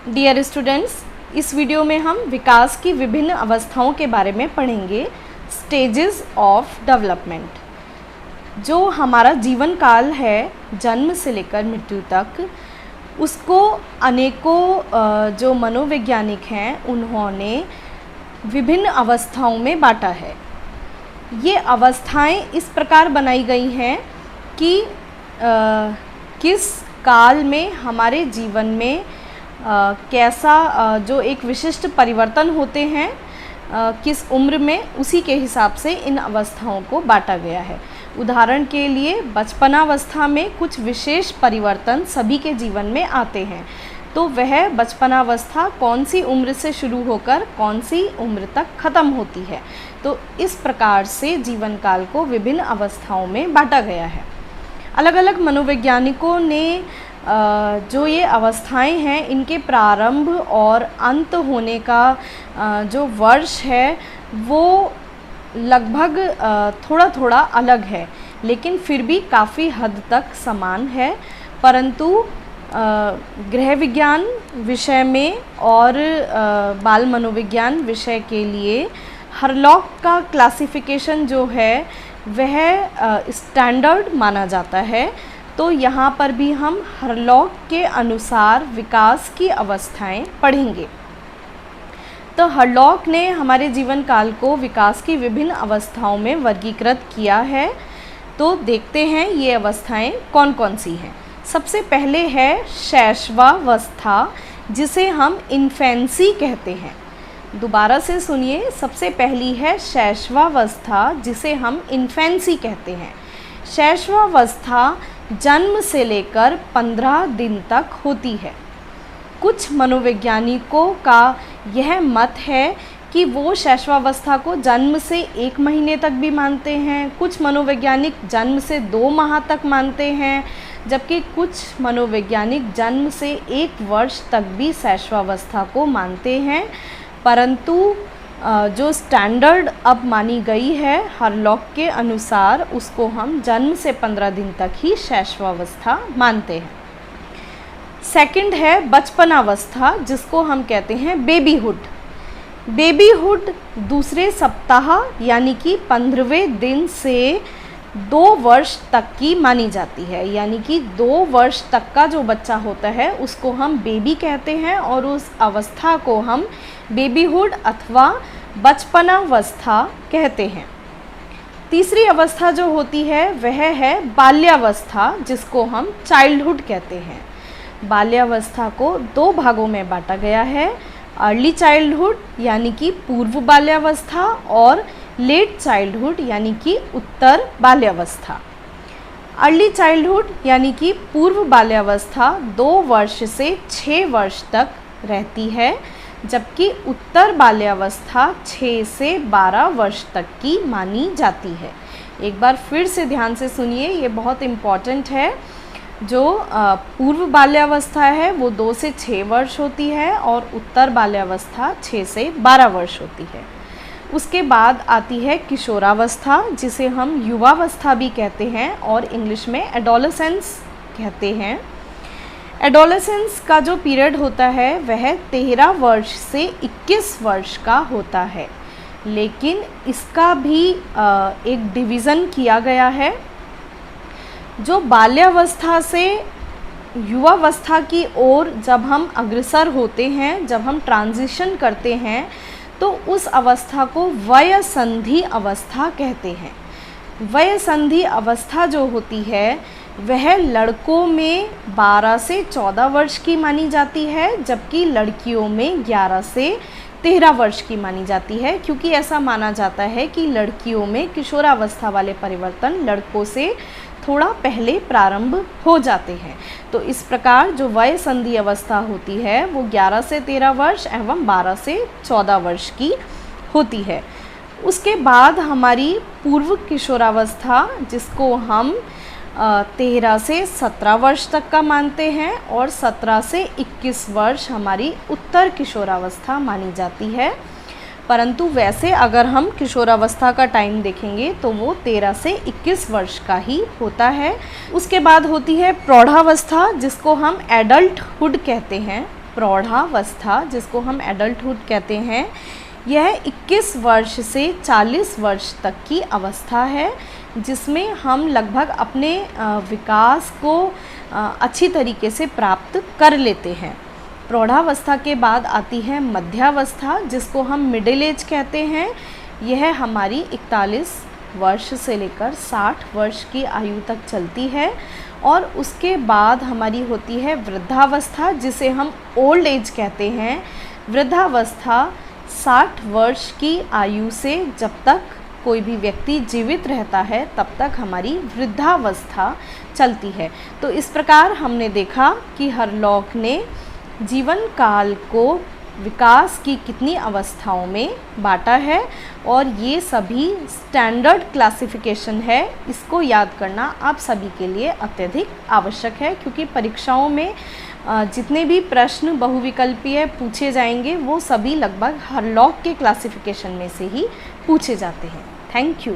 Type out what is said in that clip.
Dear students, इस video में हम विकास की विभिन्न अवस्थाओं के बारे में पढ़ेंगे। Stages of development. जो हमारा जीवन काल है जन्म से लेकर मृत्यु तक, उसको अनेकों जो मनोवैज्ञानिक हैं उन्होंने विभिन्न अवस्थाओं में बांटा है। ये अवस्थाएं इस प्रकार बनाई गई हैं कि किस काल में हमारे जीवन में कैसा जो एक विशिष्ट परिवर्तन होते हैं, किस उम्र में, उसी के हिसाब से इन अवस्थाओं को बांटा गया है। उदाहरण के लिए बचपनावस्था में कुछ विशेष परिवर्तन सभी के जीवन में आते हैं, तो वह बचपनावस्था कौन सी उम्र से शुरू होकर कौन सी उम्र तक ख़त्म होती है। तो इस प्रकार से जीवन काल को विभिन्न अवस्थाओं में बांटा गया है। अलग अलग मनोवैज्ञानिकों ने जो ये अवस्थाएं हैं, इनके प्रारंभ और अंत होने का जो वर्ष है वो लगभग थोड़ा थोड़ा अलग है, लेकिन फिर भी काफ़ी हद तक समान है। परंतु गृह विज्ञान विषय में और बाल मनोविज्ञान विषय के लिए हरलॉक का क्लासिफिकेशन जो है वह स्टैंडर्ड माना जाता है। तो यहाँ पर भी हम हरलॉक के अनुसार विकास की अवस्थाएं पढ़ेंगे। तो हरलॉक ने हमारे जीवन काल को विकास की विभिन्न अवस्थाओं में वर्गीकृत किया है। तो देखते हैं ये अवस्थाएं कौन कौन सी हैं। सबसे पहले है शैशवावस्था, जिसे हम इन्फेंसी कहते हैं। दोबारा से सुनिए, सबसे पहली है शैशवावस्था, जिसे हम इन्फेंसी कहते हैं। शैशवावस्था जन्म से लेकर 15 दिन तक होती है। कुछ मनोवैज्ञानिकों का यह मत है कि वो शैशवावस्था को जन्म से 1 महीने तक भी मानते हैं, कुछ मनोवैज्ञानिक जन्म से 2 माह तक मानते हैं, जबकि कुछ मनोवैज्ञानिक जन्म से 1 वर्ष तक भी शैशवावस्था को मानते हैं। परंतु जो स्टैंडर्ड अब मानी गई है हरलॉक के अनुसार, उसको हम जन्म से 15 दिन तक ही शैशवावस्था मानते हैं। सेकंड है बचपनावस्था, जिसको हम कहते हैं बेबीहुड। बेबीहुड दूसरे सप्ताह यानी कि 15वें दिन से 2 वर्ष तक की मानी जाती है। यानी कि 2 वर्ष तक का जो बच्चा होता है उसको हम बेबी कहते हैं और उस अवस्था को हम बेबीहुड अथवा बचपनावस्था कहते हैं। तीसरी अवस्था जो होती है वह है बाल्यावस्था, जिसको हम चाइल्डहुड कहते हैं। बाल्यावस्था को 2 भागों में बांटा गया है, अर्ली चाइल्डहुड यानी कि पूर्व बाल्यावस्था और लेट चाइल्डहुड यानी कि उत्तर बाल्यावस्था। अर्ली चाइल्डहुड यानी कि पूर्व बाल्यावस्था 2 वर्ष से 6 वर्ष तक रहती है, जबकि उत्तर बाल्यावस्था 6 से 12 वर्ष तक की मानी जाती है। एक बार फिर से ध्यान से सुनिए, ये बहुत इम्पॉर्टेंट है। जो पूर्व बाल्यावस्था है वो 2 से 6 वर्ष होती है और उत्तर बाल्यावस्था 6 से 12 वर्ष होती है। उसके बाद आती है किशोरावस्था, जिसे हम युवावस्था भी कहते हैं और इंग्लिश में एडोलेसेंस कहते हैं। एडोलेसेंस का जो पीरियड होता है वह 13 वर्ष से 21 वर्ष का होता है, लेकिन इसका भी एक डिवीज़न किया गया है। जो बाल्यावस्था से युवावस्था की ओर जब हम अग्रसर होते हैं, जब हम ट्रांजिशन करते हैं, तो उस अवस्था को वयसंधि अवस्था कहते हैं। वयसंधि अवस्था जो होती है वह लड़कों में 12 से 14 वर्ष की मानी जाती है, जबकि लड़कियों में 11 से 13 वर्ष की मानी जाती है, क्योंकि ऐसा माना जाता है कि लड़कियों में किशोरावस्था वाले परिवर्तन लड़कों से थोड़ा पहले प्रारंभ हो जाते हैं। तो इस प्रकार जो वयसंधि अवस्था होती है वो 11 से 13 वर्ष एवं 12 से 14 वर्ष की होती है। उसके बाद हमारी पूर्व किशोरावस्था, जिसको हम 13 से 17 वर्ष तक का मानते हैं, और 17 से 21 वर्ष हमारी उत्तर किशोरावस्था मानी जाती है। परंतु वैसे अगर हम किशोरावस्था का टाइम देखेंगे तो वो 13 से 21 वर्ष का ही होता है। उसके बाद होती है प्रौढ़ावस्था, जिसको हम एडल्टहुड कहते हैं। प्रौढ़ावस्था, जिसको हम एडल्टहुड कहते हैं, यह 21 वर्ष से 40 वर्ष तक की अवस्था है, जिसमें हम लगभग अपने विकास को अच्छी तरीके से प्राप्त कर लेते हैं। प्रौढ़ावस्था के बाद आती है मध्यावस्था, जिसको हम मिडिल एज कहते हैं। यह हमारी 41 वर्ष से लेकर 60 वर्ष की आयु तक चलती है। और उसके बाद हमारी होती है वृद्धावस्था, जिसे हम ओल्ड एज कहते हैं। वृद्धावस्था 60 वर्ष की आयु से जब तक कोई भी व्यक्ति जीवित रहता है तब तक हमारी वृद्धावस्था चलती है। तो इस प्रकार हमने देखा कि हरलॉक ने जीवन काल को विकास की कितनी अवस्थाओं में बांटा है, और ये सभी स्टैंडर्ड क्लासिफिकेशन है। इसको याद करना आप सभी के लिए अत्यधिक आवश्यक है, क्योंकि परीक्षाओं में जितने भी प्रश्न बहुविकल्पीय पूछे जाएंगे वो सभी लगभग हरलॉक के क्लासिफिकेशन में से ही पूछे जाते हैं। Thank you.